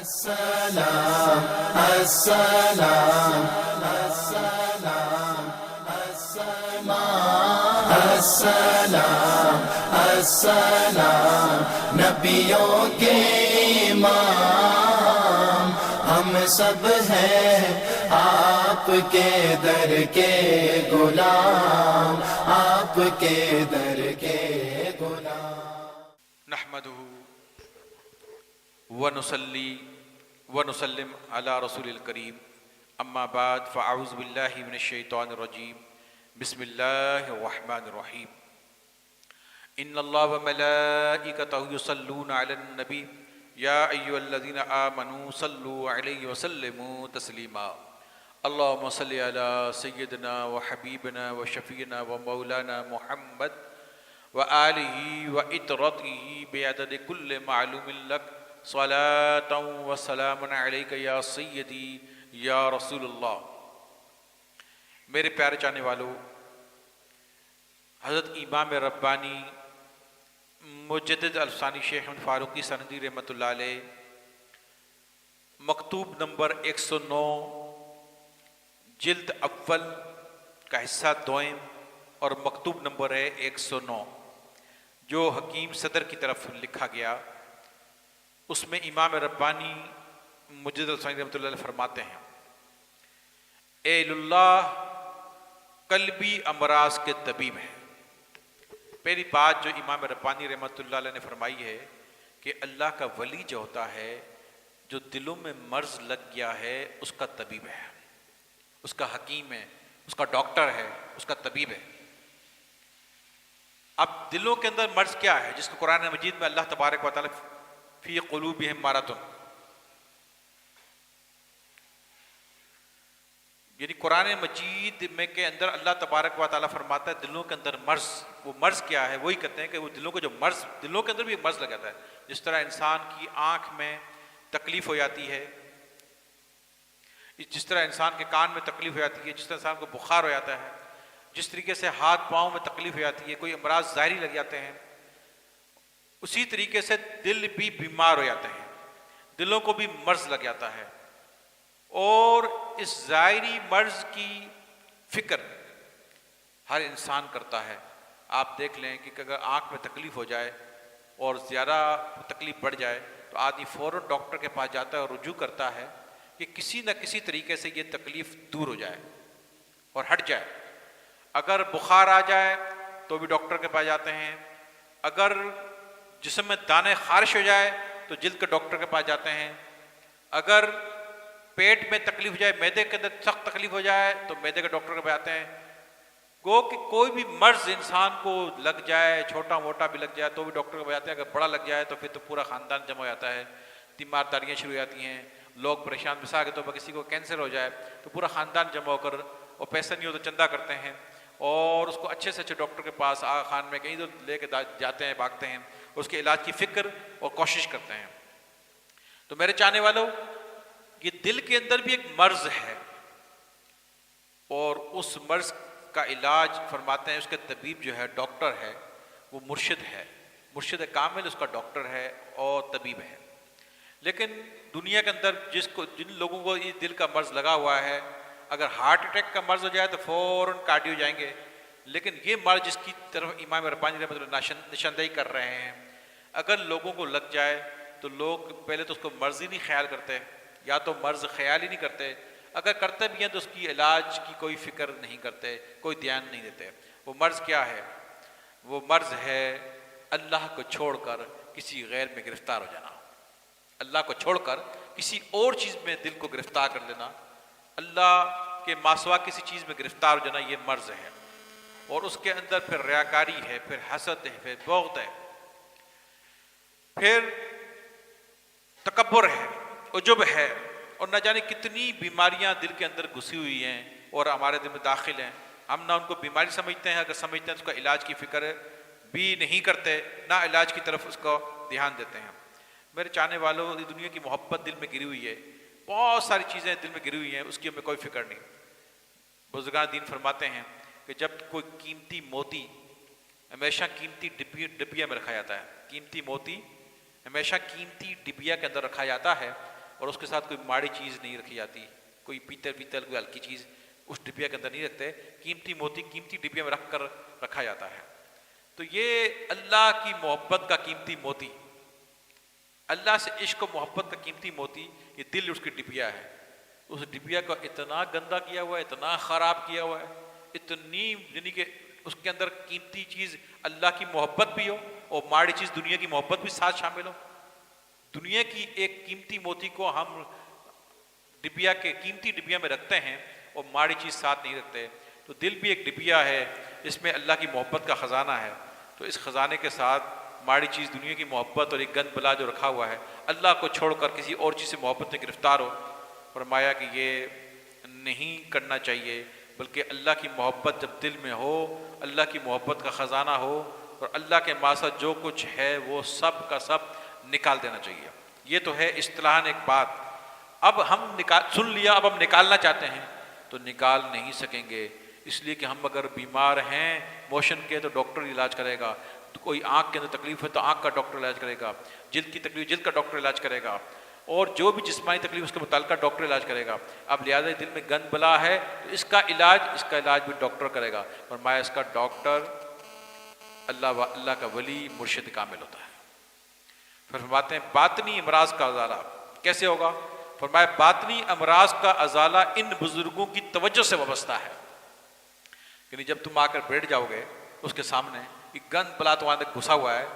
السلام السلام السلام السلام السلام نبیوں کے امام ہم سب ہیں آپ کے در کے غلام، آپ کے در کے غلام۔ نحمده ونصلي ونسلم على رسول الكريم اما بعد فاعوذ بالله من الشيطان الرجيم بسم الله الرحمن الرحيم ان الله وملائكته يصلون على النبي يا ايها الذين امنوا صلوا عليه وسلموا تسليما اللهم صل على سيدنا وحبيبنا وشفيعنا ومولانا محمد وآلہ وإطرته بعدد كل معلوم لك صلاة وسلام علیک یا سیدی یا رسول اللہ۔ میرے پیارے چاہنے والوں، حضرت امام ربانی مجدد الفسانی شیخ احمد فاروقی سندی رحمۃ اللہ علیہ مکتوب نمبر 109 جلد اول کا حصہ دوئم اور مکتوب نمبر ہے 109 جو حکیم صدر کی طرف لکھا گیا، اس میں امام ربانی مجدد الفسانی رحمۃ اللہ علیہ فرماتے ہیں، اے اللہ قلبی امراض کے طبیب ہیں۔ پہلی بات جو امام ربانی رحمۃ اللہ علیہ نے فرمائی ہے کہ اللہ کا ولی جو ہوتا ہے، جو دلوں میں مرض لگ گیا ہے، اس کا طبیب ہے، اس کا حکیم ہے، اس کا ڈاکٹر ہے، اس کا طبیب ہے۔ اب دلوں کے اندر مرض کیا ہے، جس کو قرآن مجید میں اللہ تبارک و تعالی فی قلوبہم مرض، یعنی قرآن مجید میں کے اندر اللہ تبارک و تعالی فرماتا ہے دلوں کے اندر مرض۔ وہ مرض کیا ہے؟ وہی کہتے ہیں کہ وہ دلوں کو جو مرض، دلوں کے اندر بھی ایک مرض لگ جاتا ہے۔ جس طرح انسان کی آنکھ میں تکلیف ہو جاتی ہے، جس طرح انسان کے کان میں تکلیف ہو جاتی ہے، جس طرح انسان کو بخار ہو جاتا ہے، جس طریقے سے ہاتھ پاؤں میں تکلیف ہو جاتی ہے، کوئی امراض ظاہری لگ جاتے ہیں، اسی طریقے سے دل بھی بیمار ہو جاتے ہیں، دلوں کو بھی مرض لگ جاتا ہے۔ اور اس ظاہری مرض کی فکر ہر انسان کرتا ہے۔ آپ دیکھ لیں کہ اگر آنکھ میں تکلیف ہو جائے اور زیادہ تکلیف بڑھ جائے تو آدمی فوراً ڈاکٹر کے پاس جاتا ہے اور رجوع کرتا ہے کہ کسی نہ کسی طریقے سے یہ تکلیف دور ہو جائے اور ہٹ جائے۔ اگر بخار آ جائے تو بھی ڈاکٹر کے پاس جاتے ہیں، اگر جسم میں دانے خارش ہو جائے تو جلد کے ڈاکٹر کے پاس جاتے ہیں، اگر پیٹ میں تکلیف ہو جائے، معدے کے اندر سخت تکلیف ہو جائے تو معدے کے ڈاکٹر کے پاس جاتے ہیں۔ گو کہ کوئی بھی مرض انسان کو لگ جائے، چھوٹا موٹا بھی لگ جائے تو بھی ڈاکٹر کے پاس جاتے ہیں، اگر بڑا لگ جائے تو پھر تو پورا خاندان جمع ہو جاتا ہے، تیمارداریاں شروع ہو جاتی ہیں، لوگ پریشان۔ مثال کے طور پر کسی کو کینسر ہو جائے تو پورا خاندان جمع ہو کر، اور پیسہ نہیں ہو تو چندہ کرتے ہیں اور اس کو اچھے سے اچھے ڈاکٹر کے پاس آغا خان میں کہیں تو لے کے جاتے ہیں، بھاگتے ہیں، اس کے علاج کی فکر اور کوشش کرتے ہیں۔ تو میرے چاہنے والوں، یہ دل کے اندر بھی ایک مرض ہے اور اس مرض کا علاج فرماتے ہیں اس کے طبیب جو ہے، ڈاکٹر ہے، وہ مرشد ہے، مرشد کامل اس کا ڈاکٹر ہے اور طبیب ہے۔ لیکن دنیا کے اندر جن لوگوں کو یہ دل کا مرض لگا ہوا ہے، اگر ہارٹ اٹیک کا مرض ہو جائے تو فوراً کارڈیو جائیں گے، لیکن یہ مرض جس کی طرف امام ربانی رحمۃ اللہ نشاندہی کر رہے ہیں، اگر لوگوں کو لگ جائے تو لوگ پہلے تو اس کو مرض ہی نہیں خیال کرتے، یا تو مرض خیال ہی نہیں کرتے، اگر کرتے بھی ہیں تو اس کی علاج کی کوئی فکر نہیں کرتے، کوئی دھیان نہیں دیتے۔ وہ مرض کیا ہے؟ وہ مرض ہے اللہ کو چھوڑ کر کسی غیر میں گرفتار ہو جانا، اللہ کو چھوڑ کر کسی اور چیز میں دل کو گرفتار کر لینا، اللہ کے ماسوا کسی چیز میں گرفتار ہو جانا، یہ مرض ہے۔ اور اس کے اندر پھر ریاکاری ہے، پھر حسد ہے، پھر بغض ہے، پھر تکبر ہے، عجب ہے، اور نہ جانے کتنی بیماریاں دل کے اندر گھسی ہوئی ہیں اور ہمارے دل میں داخل ہیں۔ ہم نہ ان کو بیماری سمجھتے ہیں، اگر سمجھتے ہیں تو اس کا علاج کی فکر بھی نہیں کرتے، نہ علاج کی طرف اس کو دھیان دیتے ہیں۔ میرے چاہنے والوں، دنیا کی محبت دل میں گری ہوئی ہے، بہت ساری چیزیں دل میں گری ہوئی ہیں، اس کی ہمیں کوئی فکر نہیں۔ بزرگان دین فرماتے ہیں کہ جب کوئی قیمتی موتی ہمیشہ قیمتی ڈبیا میں رکھا جاتا ہے، قیمتی موتی ہمیشہ قیمتی ڈبیا کے اندر رکھا جاتا ہے، اور اس کے ساتھ کوئی ماڑی چیز نہیں رکھی جاتی، کوئی پیتل کوئی ہلکی چیز اس ڈبیا کے اندر نہیں رکھتے، قیمتی موتی قیمتی ڈبیا میں رکھ کر رکھا جاتا ہے۔ تو یہ اللہ کی محبت کا قیمتی موتی، اللہ سے عشق و محبت کا قیمتی موتی، یہ دل اس کی ڈبیا ہے۔ اس ڈبیا کو اتنا گندا کیا ہوا ہے، اتنا خراب کیا ہوا ہے، اتنی یعنی کہ اس کے اندر قیمتی چیز اللہ کی محبت بھی ہو اور ماڑی چیز دنیا کی محبت بھی ساتھ شامل ہو۔ دنیا کی ایک قیمتی موتی کو ہم ڈبیا کے قیمتی ڈبیا میں رکھتے ہیں اور ماڑی چیز ساتھ نہیں رکھتے۔ تو دل بھی ایک ڈبیا ہے، اس میں اللہ کی محبت کا خزانہ ہے۔ تو اس خزانے کے ساتھ ماڑی چیز دنیا کی محبت اور ایک گند بلا جو رکھا ہوا ہے، اللہ کو چھوڑ کر کسی اور چیز سے محبت میں گرفتار ہو، فرمایا کہ یہ نہیں کرنا چاہیے، بلکہ اللہ کی محبت جب دل میں ہو، اللہ کی محبت کا خزانہ ہو اور اللہ کے ماسا جو کچھ ہے وہ سب کا سب نکال دینا چاہیے۔ یہ تو ہے اصطلاحاً ایک بات۔ اب ہم سن لیا، اب ہم نکالنا چاہتے ہیں تو نکال نہیں سکیں گے، اس لیے کہ ہم اگر بیمار ہیں موشن کے تو ڈاکٹر علاج کرے گا، تو کوئی آنکھ کے اندر تکلیف ہے تو آنکھ کا ڈاکٹر علاج کرے گا، جلد کی تکلیف جلد کا ڈاکٹر علاج کرے گا، اور جو بھی جسمانی تکلیف اس کے متعلقہ ڈاکٹر علاج کرے گا۔ اب لہٰذا دل میں گند بلا ہے تو اس کا علاج بھی ڈاکٹر کرے گا۔ فرمایا اس کا ڈاکٹر اللہ کا ولی مرشد کامل ہوتا ہے۔ پھر فرماتے ہیں باطنی امراض کا ازالہ کیسے ہوگا؟ فرمایا باطنی امراض کا ازالہ ان بزرگوں کی توجہ سے وابستہ ہے۔ یعنی جب تم آ کر بیٹھ جاؤ گے اس کے سامنے، یہ گند بلا تمہارے اندر گھسا ہوا ہے،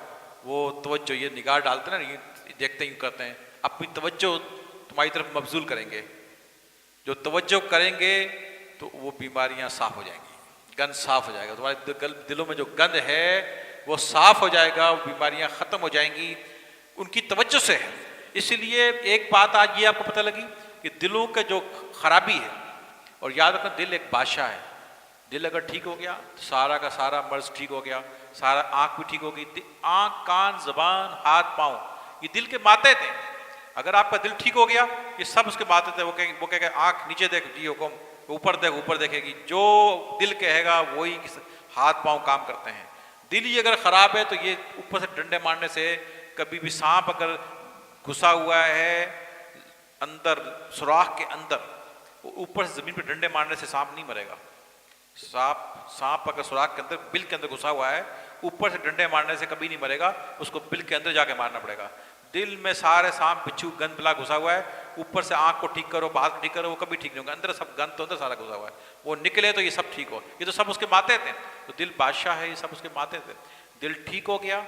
وہ توجہ یہ نگاہ ڈالتے ہیں نا، یہ دیکھتے ہی کرتے ہیں، اپنی توجہ تمہاری طرف مبذول کریں گے۔ جو توجہ کریں گے تو وہ بیماریاں صاف ہو جائیں گی، گند صاف ہو جائے گا، تمہارے دلوں میں جو گند ہے وہ صاف ہو جائے گا، وہ بیماریاں ختم ہو جائیں گی، ان کی توجہ سے ہے۔ اسی لیے ایک بات آج یہ آپ کو پتہ لگی کہ دلوں کا جو خرابی ہے، اور یاد رکھنا دل ایک بادشاہ ہے، دل اگر ٹھیک ہو گیا تو سارا کا سارا مرض ٹھیک ہو گیا، سارا آنکھ بھی ٹھیک ہوگی، آنکھ کان زبان ہاتھ پاؤں یہ دل کے ماتے تھے۔ اگر آپ کا دل ٹھیک ہو گیا یہ سب اس کے ماتے تھے، وہ کہے گا آنکھ نیچے دیکھ جی حکم، اوپر دیکھ اوپر دیکھے گی، جو دل کہے گا وہی ہاتھ پاؤں کام کرتے ہیں۔ دل ہی اگر خراب ہے تو یہ اوپر سے ڈنڈے مارنے سے، کبھی بھی سانپ اگر گھسا ہوا ہے اندر سوراخ کے اندر، اوپر سے زمین پہ ڈنڈے مارنے سے سانپ نہیں مرے گا۔ سانپ اگر سوراخ کے اندر بل کے اندر گھسا ہوا ہے، اوپر سے ڈنڈے مارنے سے کبھی نہیں مرے گا، اس کو بل کے اندر جا کے مارنا پڑے گا۔ دل میں سارے سانپ بچھو گند بلا گھسا ہوا ہے، اوپر سے آنکھ کو ٹھیک کرو ہاتھ کو ٹھیک کرو، وہ کبھی ٹھیک نہیں ہوگا، اندر سب گند تو اندر سارا گھسا ہوا ہے، وہ نکلے تو یہ سب ٹھیک ہو، یہ تو سب اس کے ماتے تھے۔ تو دل بادشاہ ہے، یہ سب اس کے ماتے تھے۔ دل ٹھیک ہو گیا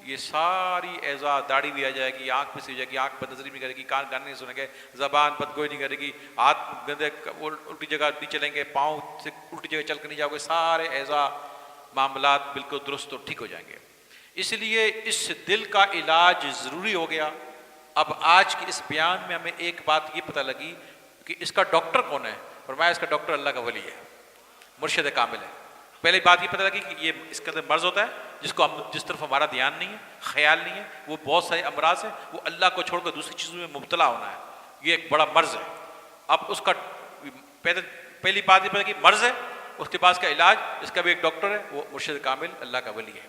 یہ ساری اعضاء، داڑھی بھی آ جائے گی، آنکھ بھی سی جائے گی، آنکھ بد نظری نہیں کرے گی، کان گانے نہیں سنیں گے، زبان بدگوئی نہیں کرے گی، ہاتھ گندے الٹی جگہ نہیں چلیں گے، پاؤں سے الٹی جگہ چل کے نہیں جاؤ گے، سارے اعضاء معاملات بالکل درست اور ٹھیک ہو جائیں گے۔ اس لیے اس دل کا علاج ضروری ہو گیا۔ اب آج کے اس بیان میں ہمیں ایک بات یہ پتہ لگی کہ اس کا ڈاکٹر کون ہے؟ فرمایا اس کا ڈاکٹر اللہ کا ولی ہے، مرشد کامل ہے۔ پہلی بات یہ پتہ لگی کہ یہ اس کے اندر مرض ہوتا ہے جس طرف ہمارا دھیان نہیں ہے، خیال نہیں ہے، وہ بہت سارے امراض ہیں، وہ اللہ کو چھوڑ کر دوسری چیزوں میں مبتلا ہونا ہے، یہ ایک بڑا مرض ہے۔ اب اس کا پہلی بات یہ پتہ کہ مرض ہے، اس کے پاس کا علاج، اس کا بھی ایک ڈاکٹر ہے، وہ مرشد کامل اللہ کا ولی ہے۔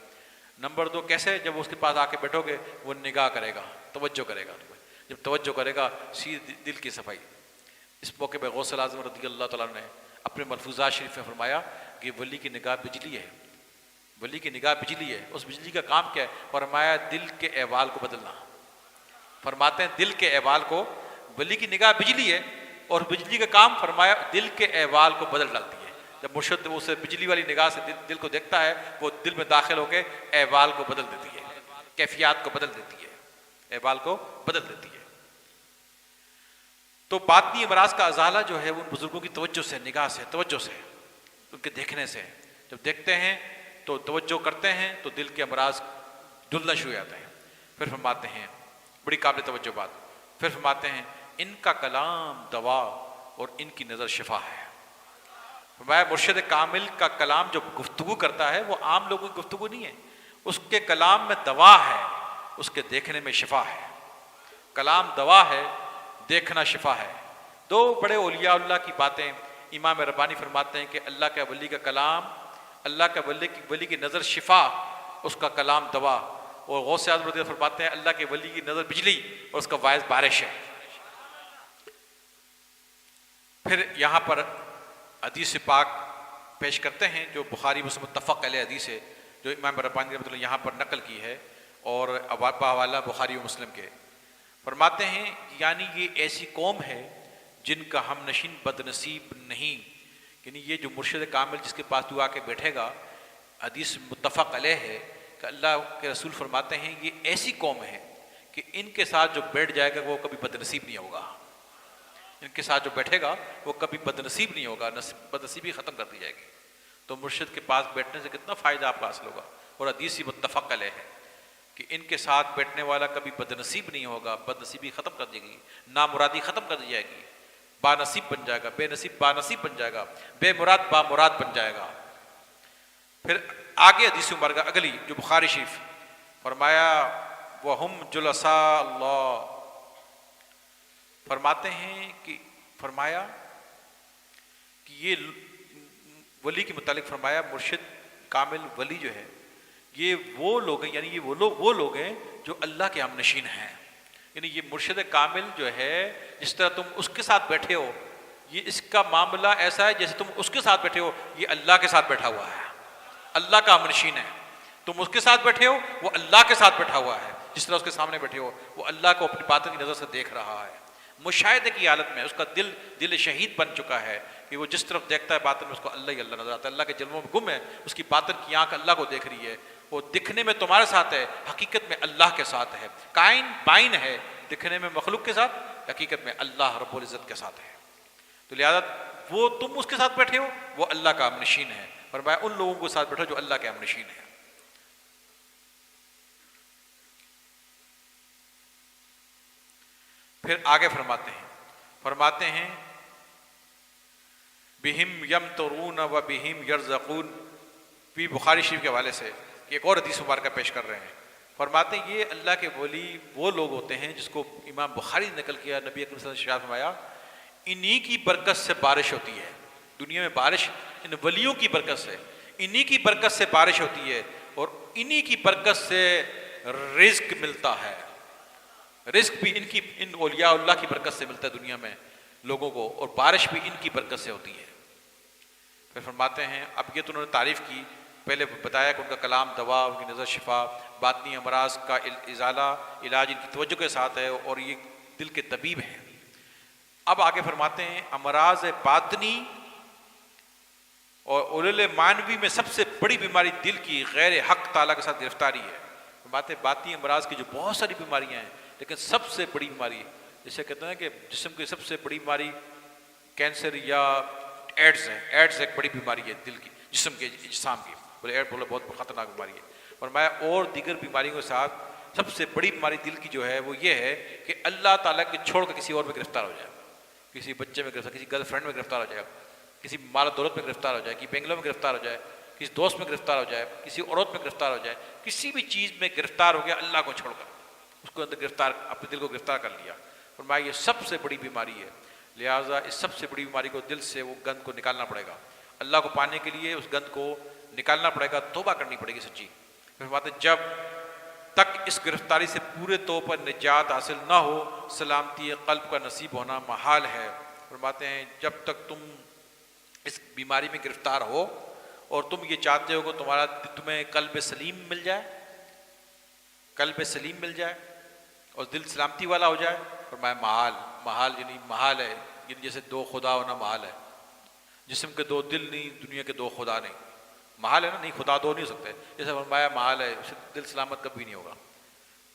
نمبر 2 کیسے؟ جب اس کے پاس آ کے بیٹھو گے وہ نگاہ کرے گا، توجہ کرے گا، جب توجہ کرے گا سیدھ دل کی صفائی۔ اس موقع پہ غوث اعظم رضی اللہ تعالیٰ نے اپنے ملفوظات شریف میں فرمایا کہ ولی کی نگاہ بجلی ہے، ولی کی نگاہ بجلی ہے، اس بجلی کا کام کیا ہے؟ فرمایا دل کے احوال کو بدلنا۔ فرماتے ہیں دل کے احوال کو، ولی کی نگاہ بجلی ہے اور بجلی کا کام فرمایا دل کے احوال کو بدل ڈالتی ہے۔ جب مرشد اسے بجلی والی نگاہ سے دل کو دیکھتا ہے، وہ دل میں داخل ہو کے احوال کو بدل دیتی ہے، کیفیات کو بدل دیتی ہے، احوال کو بدل دیتی ہے۔ تو باطنی امراض کا ازالہ جو ہے وہ ان بزرگوں کی توجہ سے، نگاہ سے، توجہ سے، ان کے دیکھنے سے، جب دیکھتے ہیں تو توجہ کرتے ہیں تو دل کے امراض دھلنا شروع ہو جاتے ہیں۔ پھر فرماتے ہیں بڑی قابل توجہ بات، پھر فرماتے ہیں ان کا کلام دوا اور ان کی نظر شفا ہے۔ فرمایا مرشد کامل کا کلام جو گفتگو کرتا ہے وہ عام لوگوں کی گفتگو نہیں ہے، اس کے کلام میں دوا ہے، اس کے دیکھنے میں شفا ہے۔ کلام دوا ہے، دیکھنا شفا ہے۔ 2 بڑے اولیاء اللہ کی باتیں امام ربانی فرماتے ہیں کہ اللہ کے ولی کا کلام، اللہ کے ولی کی نظر شفا، اس کا کلام دوا، اور غوث اعظم رضی اللہ فرماتے ہیں اللہ کے ولی کی نظر بجلی اور اس کا واعظ بارش ہے۔ پھر یہاں پر حدیث پاک پیش کرتے ہیں جو بخاری مسلم متفق علیہ حدیث ہے، جو امام ربانی رحمۃ اللہ یہاں پر نقل کی ہے اور حوالہ بخاری و مسلم کے۔ فرماتے ہیں یعنی یہ ایسی قوم ہے جن کا ہم نشین بد نصیب نہیں، یعنی یہ جو مرشد کامل جس کے پاس تو آ کے بیٹھے گا، حدیث متفق علیہ ہے کہ اللہ کے رسول فرماتے ہیں یہ ایسی قوم ہے کہ ان کے ساتھ جو بیٹھ جائے گا وہ کبھی بد نصیب نہیں ہوگا، ان کے ساتھ جو بیٹھے گا وہ کبھی بد نصیب نہیں ہوگا، بد نصیبی ختم کر دی جائے گی۔ تو مرشد کے پاس بیٹھنے سے کتنا فائدہ آپ کو حاصل ہوگا، اور حدیث ہی متفق علیہ ہے کہ ان کے ساتھ بیٹھنے والا کبھی بد نصیب نہیں ہوگا، بد نصیبی ختم کر دی گئی، نامرادی ختم کر دی جائے گی، با نصیب بن جائے گا، بے نصیب با نصیب بن جائے گا، بے مراد با مراد بن جائے گا۔ پھر آگے حدیث مبارکہ اگلی جو بخاری شریف، فرمایا وَهُمْ جُلَسَاءُ اللَّهِ، فرماتے ہیں کہ فرمایا کہ یہ ولی کے متعلق فرمایا مرشد کامل ولی جو ہے یہ وہ لوگ ہیں، یعنی یہ وہ لوگ ہیں جو اللہ کے ہم نشین ہیں، یعنی یہ مرشد کامل جو ہے جس طرح تم اس کے ساتھ بیٹھے ہو، یہ اس کا معاملہ ایسا ہے جیسے تم اس کے ساتھ بیٹھے ہو، یہ اللہ کے ساتھ بیٹھا ہوا ہے، اللہ کا ہم نشین ہے۔ تم اس کے ساتھ بیٹھے ہو، وہ اللہ کے ساتھ بیٹھا ہوا ہے، جس طرح اس کے سامنے بیٹھے ہو وہ اللہ کو اپنی باطن کی نظر سے دیکھ رہا ہے، مشاہدے کی حالت میں اس کا دل شہید بن چکا ہے کہ وہ جس طرف دیکھتا ہے باطن میں اس کو اللہ ہی اللہ نظر آتا ہے، اللہ کے جلووں میں گم ہے، اس کی باطن کی آنکھ اللہ کو دیکھ رہی ہے، وہ دکھنے میں تمہارے ساتھ ہے، حقیقت میں اللہ کے ساتھ ہے، کائن بائن ہے، دکھنے میں مخلوق کے ساتھ، حقیقت میں اللہ رب العزت کے ساتھ ہے۔ تو لہذا وہ تم اس کے ساتھ بیٹھے ہو وہ اللہ کا ہم نشین ہے، فرمایا ان لوگوں کے ساتھ بیٹھو جو اللہ کے ہم نشین ہیں۔ پھر آگے فرماتے ہیں بہم یمترون و بہم یرزقون، بھی بخاری شریف کے حوالے سے کہ ایک اور حدیث مبارکہ پیش کر رہے ہیں، فرماتے ہیں یہ اللہ کے ولی وہ لوگ ہوتے ہیں جس کو امام بخاری نے نقل کیا، نبی اکرم صلی اللہ علیہ وسلم نے فرمایا انہی کی برکت سے بارش ہوتی ہے، دنیا میں بارش ان ولیوں کی برکت سے، انہی کی برکت سے بارش ہوتی ہے، اور انہی کی برکت سے رزق ملتا ہے، رزق بھی ان اولیاء اللہ کی برکت سے ملتا ہے دنیا میں لوگوں کو، اور بارش بھی ان کی برکت سے ہوتی ہے۔ پھر فرماتے ہیں اب یہ تو انہوں نے تعریف کی، پہلے بتایا کہ ان کا کلام دوا، ان کی نظر شفا، باطنی امراض کا ازالہ علاج ان کی توجہ کے ساتھ ہے، اور یہ دل کے طبیب ہیں۔ اب آگے فرماتے ہیں امراض باطنی اور علل معنوی میں سب سے بڑی بیماری دل کی غیر حق تعالیٰ کے ساتھ گرفتاری ہے۔ فرماتے ہیں باطنی امراض کی جو بہت ساری بیماریاں ہیں لیکن سب سے بڑی بیماری جسے کہتے ہیں کہ جسم کی سب سے بڑی بیماری کینسر یا ایڈز ہے، ایڈز ایک بڑی بیماری ہے دل کی، جسم کے اجسام کی، بولے ایڈ بولے بہت خطرناک بیماری ہے، فرمایا اور دیگر بیماریوں کے ساتھ سب سے بڑی بیماری دل کی جو ہے وہ یہ ہے کہ اللہ تعالیٰ کے چھوڑ کر کسی اور میں گرفتار ہو جائے، کسی بچے میں گرفتار، کسی گرل فرینڈ میں گرفتار ہو جائے، کسی مال و دولت میں گرفتار ہو جائے، کسی بنگلوں میں گرفتار ہو جائے، کسی دوست میں گرفتار ہو جائے، کسی عورت میں گرفتار ہو جائے، کسی بھی چیز میں گرفتار ہو گیا اللہ کو چھوڑ کر، اس کو اندر گرفتار، اپنے دل کو گرفتار کر لیا، فرمایا یہ سب سے بڑی بیماری ہے، لہٰذا اس سب سے بڑی بیماری کو دل سے وہ گند کو نکالنا پڑے گا، اللہ کو پانے کے لیے اس گند کو نکالنا پڑے گا، توبہ کرنی پڑے گی سچی۔ فرماتے ہیں جب تک اس گرفتاری سے پورے طور پر نجات حاصل نہ ہو سلامتی قلب کا نصیب ہونا محال ہے۔ فرماتے ہیں جب تک تم اس بیماری میں گرفتار ہو اور تم یہ چاہتے ہو کہ تمہیں قلب سلیم مل جائے، قلب سلیم مل جائے اور دل سلامتی والا ہو جائے، فرمایا محال یعنی محال ہے، یعنی جیسے دو خدا ہونا محال ہے، جسم کے دو دل نہیں، دنیا کے دو خدا نہیں، محال ہے نا، نہیں خدا دو نہیں ہو سکتے، جیسے فرمایا محال ہے، اسے دل سلامت کبھی نہیں ہوگا،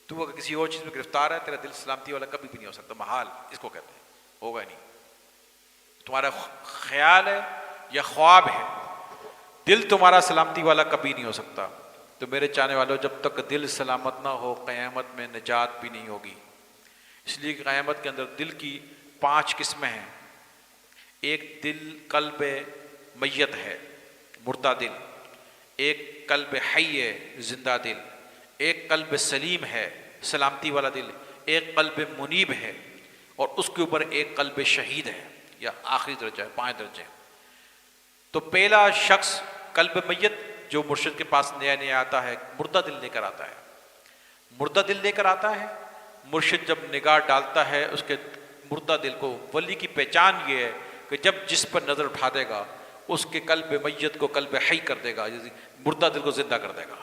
تو اگر کسی اور چیز میں گرفتار ہے تیرا دل سلامتی والا کبھی بھی نہیں ہو سکتا، محال اس کو کہتے ہیں، ہوگا ہی نہیں، تمہارا خیال ہے یا خواب ہے، دل تمہارا سلامتی والا کبھی نہیں ہو سکتا۔ تو میرے چاہنے والوں جب تک دل سلامت نہ ہو قیامت میں نجات بھی نہیں ہوگی، اس لیے کہ قیامت کے اندر دل کی 5 قسمیں ہیں، ایک دل قلب میت ہے مردہ دل، ایک قلب حی ہے زندہ دل، ایک قلب سلیم ہے سلامتی والا دل، ایک قلب منیب ہے، اور اس کے اوپر ایک قلب شہید ہے یا آخری درجہ ہے، 5 درجے۔ تو پہلا شخص قلب میت جو مرشد کے پاس نیا آتا ہے، مردہ دل لے کر آتا ہے، مردہ دل لے کر آتا ہے، مرشد جب نگاہ ڈالتا ہے اس کے مردہ دل کو، ولی کی پہچان یہ ہے کہ جب جس پر نظر اٹھا دے گا اس کے قلب میت کو قلب حی کر دے گا، مردہ دل کو زندہ کر دے گا،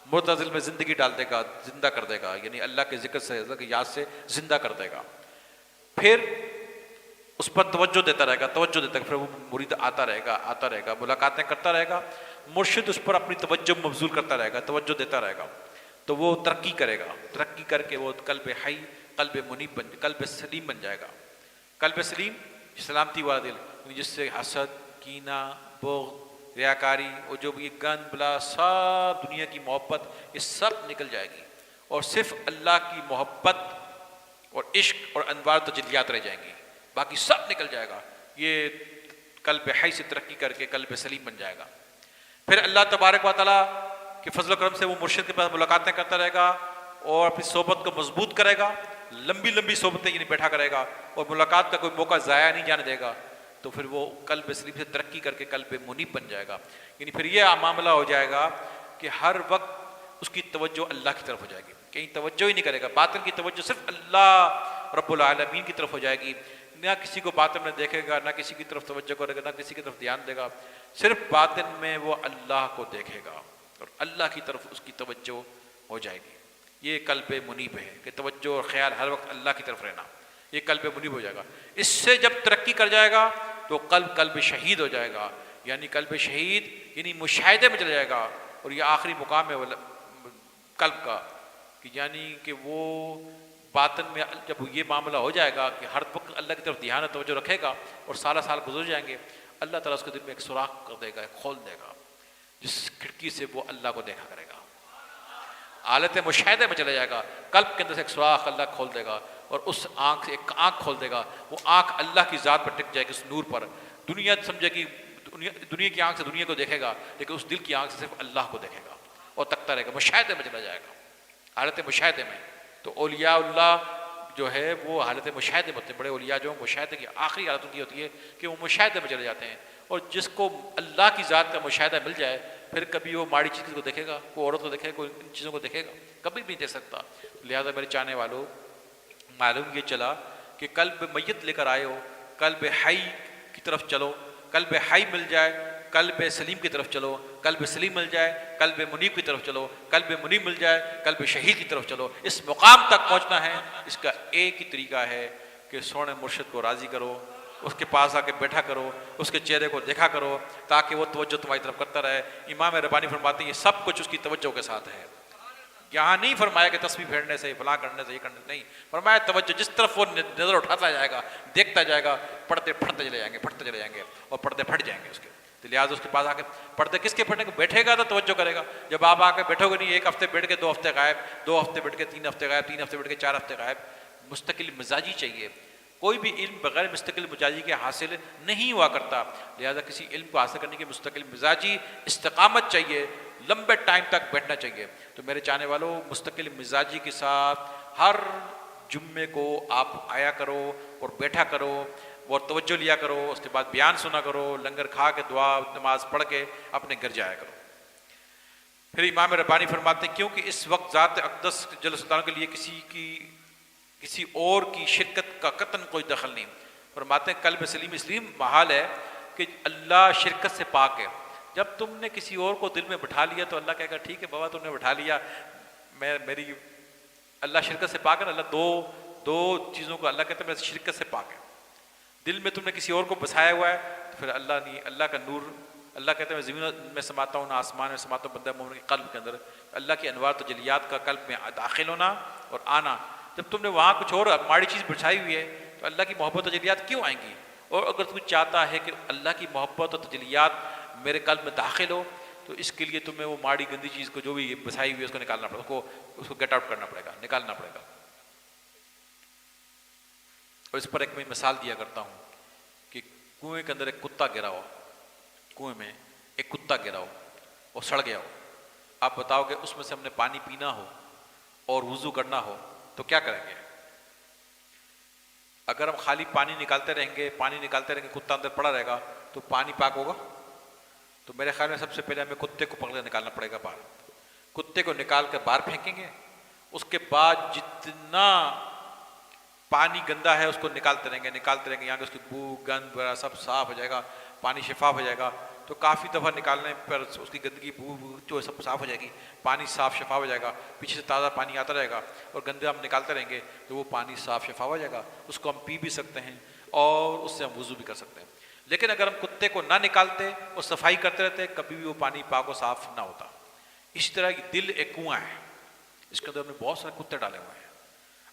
مردہ دل میں زندگی ڈال دے گا، زندہ کر دے گا، یعنی اللہ کے ذکر سے، اللہ کی یاد سے زندہ کر دے گا۔ پھر اس پر توجہ دیتا رہے گا، توجہ دیتا رہے گا، پھر وہ مرید آتا رہے گا، ملاقاتیں کرتا رہے گا، مرشد اس پر اپنی توجہ مبذول کرتا رہے گا، توجہ دیتا رہے گا، تو وہ ترقی کرے گا، ترقی کر کے وہ قلب حی، قلب منیب قلب سلیم بن جائے گا۔ قلب سلیم سلامتی والا دل، جس سے حسد، کینہ، بغض، ریاکاری اور جو بھی گند بلا سب دنیا کی محبت یہ سب نکل جائے گی، اور صرف اللہ کی محبت اور عشق اور انوار تجلیات رہ جائیں گی، باقی سب نکل جائے گا۔ یہ قلب حی سے ترقی کر کے قلب سلیم بن جائے گا۔ پھر اللہ تبارک و تعالیٰ کے فضل و کرم سے وہ مرشد کے پاس ملاقاتیں کرتا رہے گا اور اپنی صحبت کو مضبوط کرے گا، لمبی لمبی صحبتیں یعنی بیٹھا کرے گا، اور ملاقات کا کوئی موقع ضائع نہیں جانے دے گا، تو پھر وہ قلب سلیم سے ترقی کر کے قلب منیب بن جائے گا۔ یعنی پھر یہ معاملہ ہو جائے گا کہ ہر وقت اس کی توجہ اللہ کی طرف ہو جائے گی، کہیں توجہ ہی نہیں کرے گا، باطن کی توجہ صرف اللہ رب العالمین کی طرف ہو جائے گی، نہ کسی کو باطن میں دیکھے گا، نہ کسی کی طرف توجہ کرے گا، نہ کسی کی طرف دھیان دے گا، صرف باطن میں وہ اللہ کو دیکھے گا اور اللہ کی طرف اس کی توجہ ہو جائے گی۔ یہ قلب منیب ہے کہ توجہ اور خیال ہر وقت اللہ کی طرف رہنا، یہ قلب منیب ہو جائے گا۔ اس سے جب ترقی کر جائے گا تو قلب شہید ہو جائے گا، یعنی قلب شہید یعنی مشاہدے میں چلا جائے گا، اور یہ آخری مقام ہے قلب کا، کہ یعنی کہ وہ باطن میں جب یہ معاملہ ہو جائے گا کہ ہر وقت اللہ کی طرف دھیان و توجہ رکھے گا اور سالہ سال گزر جائیں گے، اللہ تعالیٰ اس کے دل میں ایک سوراخ کر دے گا، ایک کھول دے گا، جس کھڑکی سے وہ اللہ کو دیکھا کرے گا، حالت مشاہدے میں چلا جائے گا، قلب کے اندر سے ایک سوراخ اللہ کھول دے گا، اور اس آنکھ سے ایک آنکھ کھول دے گا، وہ آنکھ اللہ کی ذات پر ٹک جائے گی، اس نور پر۔ دنیا سمجھے کہ دنیا کی آنکھ سے دنیا کو دیکھے گا، لیکن اس دل کی آنکھ سے صرف اللہ کو دیکھے گا اور تکتا رہے گا، مشاہدے میں چلا جائے گا، حالت مشاہدے میں۔ تو اولیاء اللہ جو ہے وہ حالت مشاہدے میں ہوتے ہیں، بڑے اولیاء جو مشاہدے کی آخری حالت ان کی ہوتی ہے کہ وہ مشاہدے میں چلے جاتے ہیں، اور جس کو اللہ کی ذات کا مشاہدہ مل جائے پھر کبھی وہ ماڑی چیز کو دیکھے گا، کوئی عورت کو دیکھے گا، کوئی ان چیزوں کو دیکھے گا، کبھی بھی نہیں دیکھ سکتا۔ لہٰذا میرے چاہنے والوں، معلوم یہ چلا کہ قلب میت لے کر آئے ہو، قلب حی کی طرف چلو، قلب حی مل جائے قلب سلیم کی طرف چلو، قلب سلیم مل جائے قلب منیب کی طرف چلو، قلب منیب مل جائے قلب شہید کی طرف چلو۔ اس مقام تک پہنچنا ہے، اس کا ایک ہی طریقہ ہے کہ سونے مرشد کو راضی کرو، اس کے پاس آ کے بیٹھا کرو، اس کے چہرے کو دیکھا کرو، تاکہ وہ توجہ تمہاری طرف کرتا رہے۔ امام ربانی فرماتے ہیں یہ سب کچھ اس کی توجہ کے ساتھ ہے۔ یہاں نہیں فرمایا کہ تسبیح پھیرنے سے، فلاں کرنے سے، یہ کرنے سے، نہیں فرمایا توجہ جس طرف وہ نظر اٹھاتا جائے گا، دیکھتا جائے گا، پردے پھٹتے چلے جائیں گے، پھٹتے چلے جائیں گے، اور پردے پھٹ جائیں گے اس کے۔ تو لہٰذا اس کے پاس آ کے پردے کس کے پھٹنے کو بیٹھے گا تو توجہ کرے گا۔ جب آپ آ کے بیٹھو گے نہیں، ایک ہفتے بیٹھ کے 2 ہفتے غائب، 2 ہفتے بیٹھ کے 3 ہفتے غائب، 3 ہفتے بیٹھ کے 4 ہفتے غائب، مستقل مزاجی چاہیے۔ کوئی بھی علم بغیر مستقل مزاجی کے حاصل نہیں ہوا کرتا، لہذا کسی علم کو حاصل کرنے کے مستقل مزاجی استقامت چاہیے، لمبے ٹائم تک بیٹھنا چاہیے۔ تو میرے چاہنے والوں، مستقل مزاجی کے ساتھ ہر جمعے کو آپ آیا کرو اور بیٹھا کرو اور توجہ لیا کرو، اس کے بعد بیان سنا کرو، لنگر کھا کے دعا نماز پڑھ کے اپنے گھر جایا کرو۔ پھر امام ربانی فرماتے ہیں کیونکہ اس وقت ذات اقدس جل سلطانہ کے لیے کسی اور کی شرکت کا قطعاً کوئی دخل نہیں۔ فرماتے ہیں قلب سلیم اسلیم محال ہے کہ اللہ شرکت سے پاک ہے۔ جب تم نے کسی اور کو دل میں بٹھا لیا تو اللہ کہے گا ٹھیک ہے بابا تم نے بٹھا لیا، میری اللہ شرکت سے پاک ہے نا۔ اللہ دو چیزوں کو اللہ کہتے ہیں میں شرکت سے پاک ہے۔ دل میں تم نے کسی اور کو بسایا ہوا ہے تو پھر اللہ نہیں، اللہ کا نور، اللہ کہتے ہیں میں زمین میں سماتا ہوں نہ آسمان میں سماتا ہوں، بندہ مومن کے قلب کے اندر اللہ کی انوار تجلیات کا قلب میں داخل ہونا اور آنا۔ جب تم نے وہاں کچھ اور ماڑی چیز بچھائی ہوئی ہے تو اللہ کی محبت و تجلیات کیوں آئیں گی؟ اور اگر تم چاہتا ہے کہ اللہ کی محبت و تجلیات میرے قلب میں داخل ہو تو اس کے لیے تمہیں وہ ماڑی گندی چیز کو جو بھی بسائی ہوئی ہے اس کو نکالنا پڑے گا، اس کو گیٹ آؤٹ کرنا پڑے گا، نکالنا پڑے گا۔ اور اس پر ایک میں مثال دیا کرتا ہوں کہ کنویں کے اندر ایک کتا گرا ہو، کنویں میں ایک کتا گرا ہو اور سڑ گیا ہو۔ آپ بتاؤ کہ اس میں سے ہم نے پانی پینا ہو اور وضو کرنا ہو تو کیا کریں گے؟ اگر ہم خالی پانی نکالتے رہیں گے کتا اندر پڑا رہے گا تو پانی پاک ہوگا؟ تو میرے خیال میں سب سے پہلے ہمیں کتے کو پکڑ کے نکالنا پڑے گا باہر، کتے کو نکال کے باہر پھینکیں گے، اس کے بعد جتنا پانی گندا ہے اس کو نکالتے رہیں گے، یہاں کہ اس کی بو گند وغیرہ سب صاف ہو جائے گا، پانی شفاف ہو جائے گا، تو کافی دفعہ نکالنے پر اس کی گندگی بو جو سب صاف ہو جائے گی، پانی صاف شفاف ہو جائے گا، پیچھے سے تازہ پانی آتا رہے گا، اور گندے ہم نکالتے رہیں گے تو وہ پانی صاف شفاف ہو جائے گا، اس کو ہم پی بھی سکتے ہیں اور اس سے ہم وضو بھی کر سکتے ہیں۔ لیکن اگر ہم کتے کو نہ نکالتے اور صفائی کرتے رہتے، کبھی بھی وہ پانی پاک و صاف نہ ہوتا۔ اسی طرح دل ایک کنواں ہے، اس کے اندر ہم نے بہت سارے کتے ڈالے ہوئے ہیں۔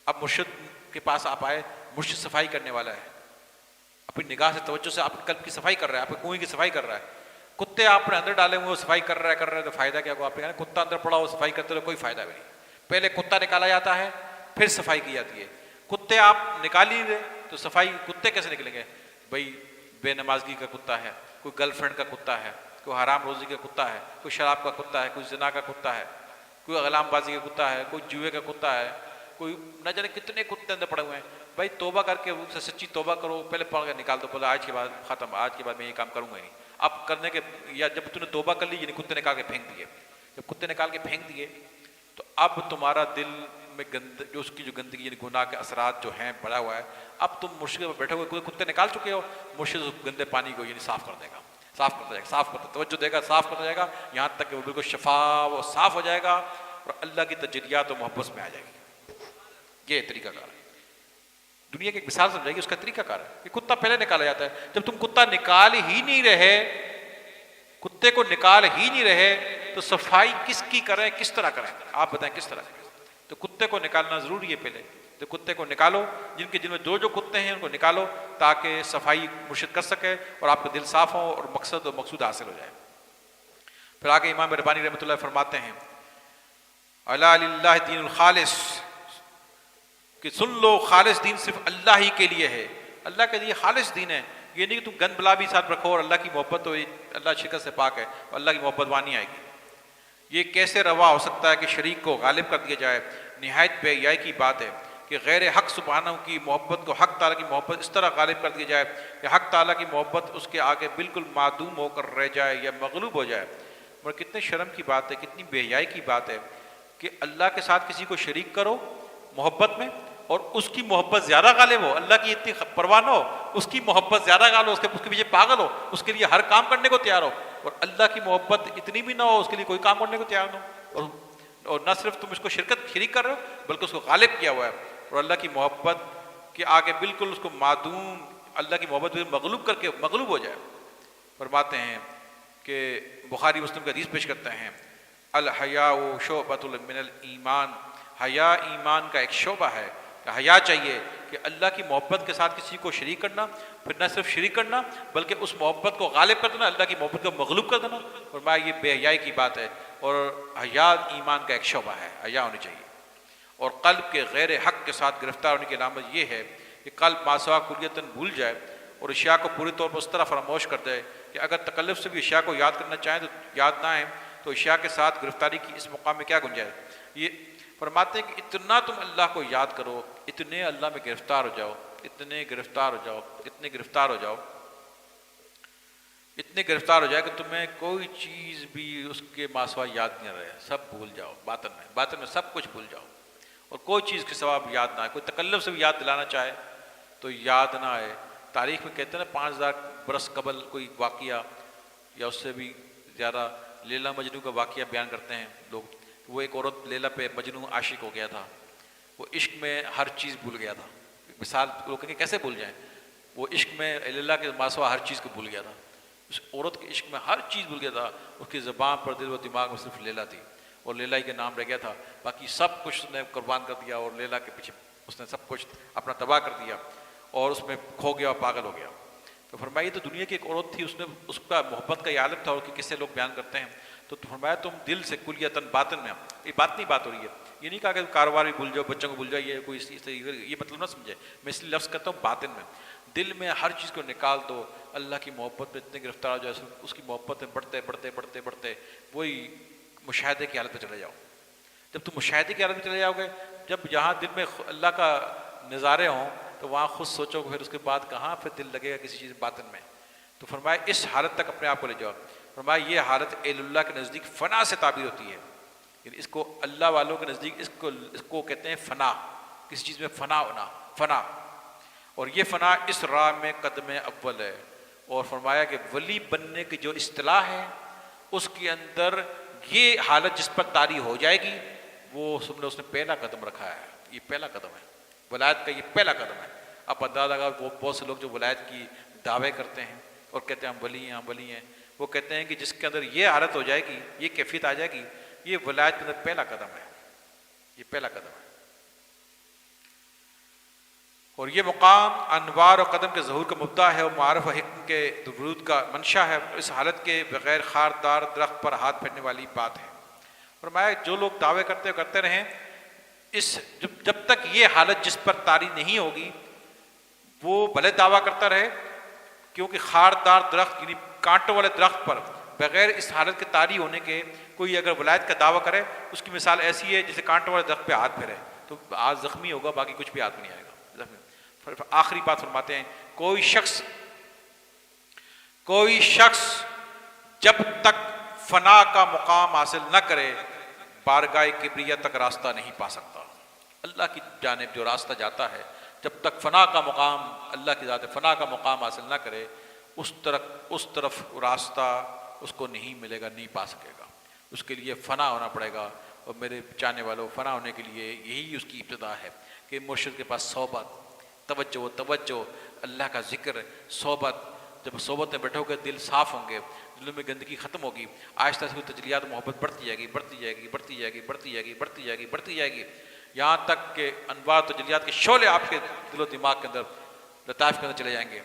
اب مرشد کے پاس آپ آئے، مرشد صفائی کرنے والا ہے، اپنی نگاہ سے توجہ سے آپ کے قلب کی صفائی کر رہا ہے، آپ کے کنویں کی صفائی کر رہا ہے۔ کتے آپ نے اندر ڈالے ہوئے وہ صفائی کر رہا ہے تو فائدہ کیا ہوگا؟ آپ نے کہا کتا اندر پڑا ہو صفائی کرتے رہے، کوئی فائدہ بھی نہیں۔ پہلے کتا نکالا جاتا ہے پھر صفائی کی جاتی ہے۔ کتے آپ نکال ہی دیں تو صفائی کتے کیسے نکلیں گے؟ بھائی بے نمازگی کا کتا ہے، کوئی گرل فرینڈ کا کتا ہے، کوئی حرام روزی کا کتا ہے، کوئی شراب کا کتا ہے، کوئی زنا کا کتا ہے، کوئی اغلام بازی کا کتا ہے، کوئی جوئے کا کتا ہے، کوئی نہ جانے کتنے کتے اندر پڑے ہوئے ہیں۔ بھائی توبہ کر کے اس سے سچی توبہ کرو، پہلے پڑھ کے نکال دو، بولے آج کے بعد ختم، آج کے بعد میں یہ کام کروں گا ہی نہیں۔ اب کرنے کے یا جب تم نے توبہ کر لی یعنی کتے نکال کے پھینک دیے، جب کتے نکال کے پھینک دیے تو اب تمہارا دل میں جو اس کی جو گندگی یعنی گناہ کے اثرات جو ہیں بڑا ہوا ہے، اب تم مرشد میں بیٹھے ہوئے کوئی کتے نکال چکے ہو، مرشد اس گندے پانی کو یعنی صاف کر دے گا، صاف کرتا جائے گا، صاف کرتا توجہ دے گا، صاف کرتا جائے گا، یہاں تک کہ وہ بالکل شفاف و صاف ہو جائے گا اور اللہ کی تجلیات و محبت میں آ جائے گی۔ یہ طریقہ کار ہے، دنیا کی ایک مثال سمجھائے گی، اس کا طریقہ کار ہے کہ کتا پہلے نکالا جاتا ہے۔ جب تم کتا نکال ہی نہیں رہے، کتے کو نکال ہی نہیں رہے تو صفائی کس کی کریں، کس طرح کریں؟ آپ بتائیں کس طرح کریں؟ تو کتے کو نکالنا ضروری ہے پہلے، تو کتے کو نکالو، جن میں جو کتے ہیں ان کو نکالو تاکہ صفائی مرشد کر سکے اور آپ کا دل صاف ہو اور مقصد و مقصود حاصل ہو جائے۔ پھر آگے امام ربانی رحمۃ اللہ فرماتے ہیں الا للہ دین الخالص، کہ سن لو خالص دین صرف اللہ ہی کے لیے ہے، اللہ کے لیے خالص دین ہے۔ یہ نہیں کہ تم گند بلا بھی ساتھ رکھو اور اللہ کی محبت تو اللہ شرک سے پاک ہے اور اللہ کی محبت وانی آئے گی۔ یہ کیسے روا ہو سکتا ہے کہ شریک کو غالب کر دیا جائے؟ نہایت بے حیائی کی بات ہے کہ غیر حق سبحانہ کی محبت کو حق تعالیٰ کی محبت اس طرح غالب کر دیا جائے کہ حق تعالیٰ کی محبت اس کے آگے بالکل معدوم ہو کر رہ جائے یا مغلوب ہو جائے۔ اور کتنے شرم کی بات ہے، کتنی بے حیائی کی بات ہے کہ اللہ کے ساتھ کسی کو شریک کرو محبت میں اور اس کی محبت زیادہ غالب ہو، اللہ کی اتنی پرواہ نہ ہو، اس کی محبت زیادہ غالب ہو، اس کے پیچھے پاگل ہو، اس کے لیے ہر کام کرنے کو تیار ہو، اور اللہ کی محبت اتنی بھی نہ ہو اس کے لیے کوئی کام کرنے کو تیار نہ ہو، اور نہ صرف تم اس کو شریک کر رہے ہو بلکہ اس کو غالب کیا ہوا ہے اور اللہ کی محبت کے آگے بالکل اس کو معدوم، اللہ کی محبت بھی مغلوب کر کے مغلوب ہو جائے۔ فرماتے ہیں کہ بخاری مسلم کا حدیث پیش کرتے ہیں الحیاء شعبۃ من الایمان، حیا ایمان کا ایک شعبہ ہے، حیا چاہیے کہ اللہ کی محبت کے ساتھ کسی کو شریک کرنا، پھر نہ صرف شریک کرنا بلکہ اس محبت کو غالب کر دینا، اللہ کی محبت کو مغلوب کر دینا۔ فرمایا یہ بے حیائی کی بات ہے اور حیا ایمان کا ایک شعبہ ہے، حیا ہونی چاہیے۔ اور قلب کے غیر حق کے ساتھ گرفتار ہونے کی علامت یہ ہے کہ قلب ما سوا کلیتاً بھول جائے اور اشیاء کو پوری طور پر اس طرح فراموش کر دے کہ اگر تکلف سے بھی اشیاء کو یاد کرنا چاہیں تو یاد نہ آئیں، تو اشیاء کے ساتھ گرفتاری کی اس مقام میں کیا گنجائش؟ یہ فرماتے ہیں کہ اتنا تم اللہ کو یاد کرو، اتنے اللہ میں گرفتار ہو جاؤ، اتنے گرفتار ہو جاؤ، اتنے گرفتار ہو جاؤ، اتنے گرفتار ہو جائے کہ تمہیں کوئی چیز بھی اس کے ماسوا یاد نہیں رہے، سب بھول جاؤ، باطن میں سب کچھ بھول جاؤ اور کوئی چیز کے سوا یاد نہ آئے، کوئی تکلف سے بھی یاد دلانا چاہے تو یاد نہ آئے۔ تاریخ میں کہتے ہیں نا 5000 برس قبل کوئی واقعہ یا اس سے بھی زیادہ لیلا مجنو کا واقعہ بیان کرتے ہیں لوگ، وہ ایک عورت لیلا پہ مجنو عاشق ہو گیا تھا، وہ عشق میں ہر چیز بھول گیا تھا۔ مثال لوگ کہیں کیسے بھول جائیں، وہ عشق میں لیلا کے ماسوا ہر چیز کو بھول گیا تھا، اس عورت کے عشق میں ہر چیز بھول گیا تھا، اس کی زبان پر دل و دماغ میں صرف لیلا تھی اور لیلا ہی کے نام رہ گیا تھا، باقی سب کچھ اس نے قربان کر دیا اور لیلا کے پیچھے اس نے سب کچھ اپنا تباہ کر دیا اور اس میں کھو گیا اور پاگل ہو گیا۔ تو فرمایا تو دنیا کی ایک عورت تھی، اس نے اس کا محبت کا یہ عالم تھا اور کس سے لوگ بیان کرتے ہیں، تو فرمایا تم دل سے کلیتاً باطن میں، یہ باطنی بات ہو رہی ہے، یہ نہیں کہا کہ کاروبار بھی بھول جاؤ، بچوں کو بھول جاؤ، یہ کوئی یہ مطلب نہ سمجھے، میں اس لیے لفظ کرتا ہوں باطن میں، دل میں ہر چیز کو نکال دو، اللہ کی محبت پہ اتنے گرفتار ہو جائے، اس کی محبت میں بڑھتے بڑھتے بڑھتے بڑھتے وہی مشاہدے کی حالت میں چلے جاؤ۔ جب تم مشاہدے کی حالت میں چلے جاؤ گے، جب جہاں دل میں اللہ کا نظارے ہوں تو وہاں خود سوچو گے، پھر اس کے بعد کہاں پھر دل لگے گا کسی چیز باطن میں۔ تو فرمایا اس حالت تک اپنے آپ کو لے جاؤ۔ فرمایا یہ حالت اہل اللہ کے نزدیک فنا سے تعبیر ہوتی ہے، یعنی اس کو اللہ والوں کے نزدیک اس کو کہتے ہیں فنا، کسی چیز میں فنا ہونا، فنا، اور یہ فنا اس راہ میں قدم اول ہے۔ اور فرمایا کہ ولی بننے کی جو اصطلاح ہے اس کے اندر یہ حالت جس پر طاری ہو جائے گی وہ سب نے اس نے پہلا قدم رکھا ہے، یہ پہلا قدم ہے، ولایت کا یہ پہلا قدم ہے۔ اب اندازہ لگا وہ بہت سے لوگ جو ولایت کی دعوے کرتے ہیں اور کہتے ہیں ہم ولی ہیں، ہم ولی ہیں، وہ کہتے ہیں کہ جس کے اندر یہ حالت ہو جائے گی، یہ کیفیت آ جائے گی، یہ ولایت کے اندر پہلا قدم ہے، یہ پہلا قدم ہے۔ اور یہ مقام انوار اور قدم کے ظہور کا مبدا ہے اور معارف و حکم کے ورود کا منشا ہے۔ اس حالت کے بغیر خاردار درخت پر ہاتھ پھیرنے والی بات ہے۔ فرمایا جو لوگ دعوے کرتے رہیں، اس جب تک یہ حالت جس پر طاری نہیں ہوگی وہ بھلے دعویٰ کرتا رہے، کیونکہ خاردار درخت یعنی کانٹوں والے درخت پر بغیر اس حالت کے طاری ہونے کے کوئی اگر ولایت کا دعویٰ کرے، اس کی مثال ایسی ہے جیسے کانٹوں والے درخت پہ ہاتھ پھیرے تو ہاتھ زخمی ہوگا، باقی کچھ بھی ہاتھ میں نہیں آئے گا، زخمی۔ آخری بات فرماتے ہیں کوئی شخص جب تک فنا کا مقام حاصل نہ کرے بارگاہ کبریہ تک راستہ نہیں پا سکتا۔ اللہ کی جانب جو راستہ جاتا ہے جب تک فنا کا مقام، اللہ کی ذات فنا کا مقام حاصل نہ کرے اس طرف راستہ اس کو نہیں ملے گا، نہیں پا سکے گا، اس کے لیے فنا ہونا پڑے گا۔ اور میرے چاہنے والوں، فنا ہونے کے لیے یہی اس کی ابتدا ہے کہ مرشد کے پاس صحبت، توجہ، اللہ کا ذکر، صحبت، جب صحبت میں بیٹھو گے دل صاف ہوں گے، دلوں میں گندگی ختم ہوگی، آہستہ سے تجلیات محبت بڑھتی جائے گی، یہاں تک کہ انوار تجلیات کے شعلے آپ کے دل و دماغ کے اندر، لطائف کے اندر چلے جائیں گے،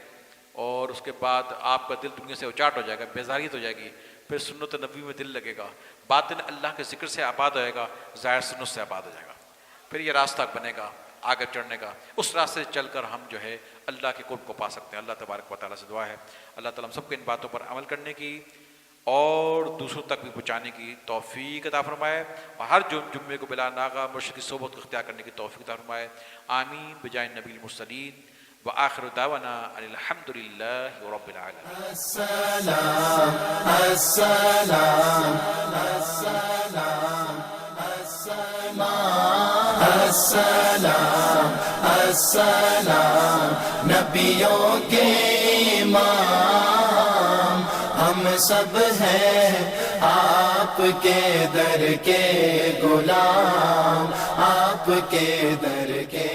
اور اس کے بعد آپ کا دل دنیا سے اچاٹ ہو جائے گا، بیزاریت ہو جائے گی، پھر سنت نبوی میں دل لگے گا، باطن اللہ کے ذکر سے آباد ہوئے گا، ظاہر سنت سے آباد ہو جائے گا، پھر یہ راستہ بنے گا آگے چڑھنے کا۔ اس راستے سے چل کر ہم جو ہے اللہ کے قرب کو پا سکتے ہیں۔ اللہ تبارک و تعالیٰ سے دعا ہے اللہ تعالیٰ ہم سب کو ان باتوں پر عمل کرنے کی اور دوسروں تک بھی پہنچانے کی توفیق عطا فرمائے، اور ہر جمعے کو بلا ناغہ مرشد کی صحبت کو اختیار کرنے کی توفیق عطا فرمائے۔ آمین بجائے نبی المرسلین وآخر دعوانا ان الحمد للہ رب العالمین۔ السلام السلام السلام السلام السلام نبیوں کے امام ہم سب ہیں آپ کے در کے غلام، آپ کے در کے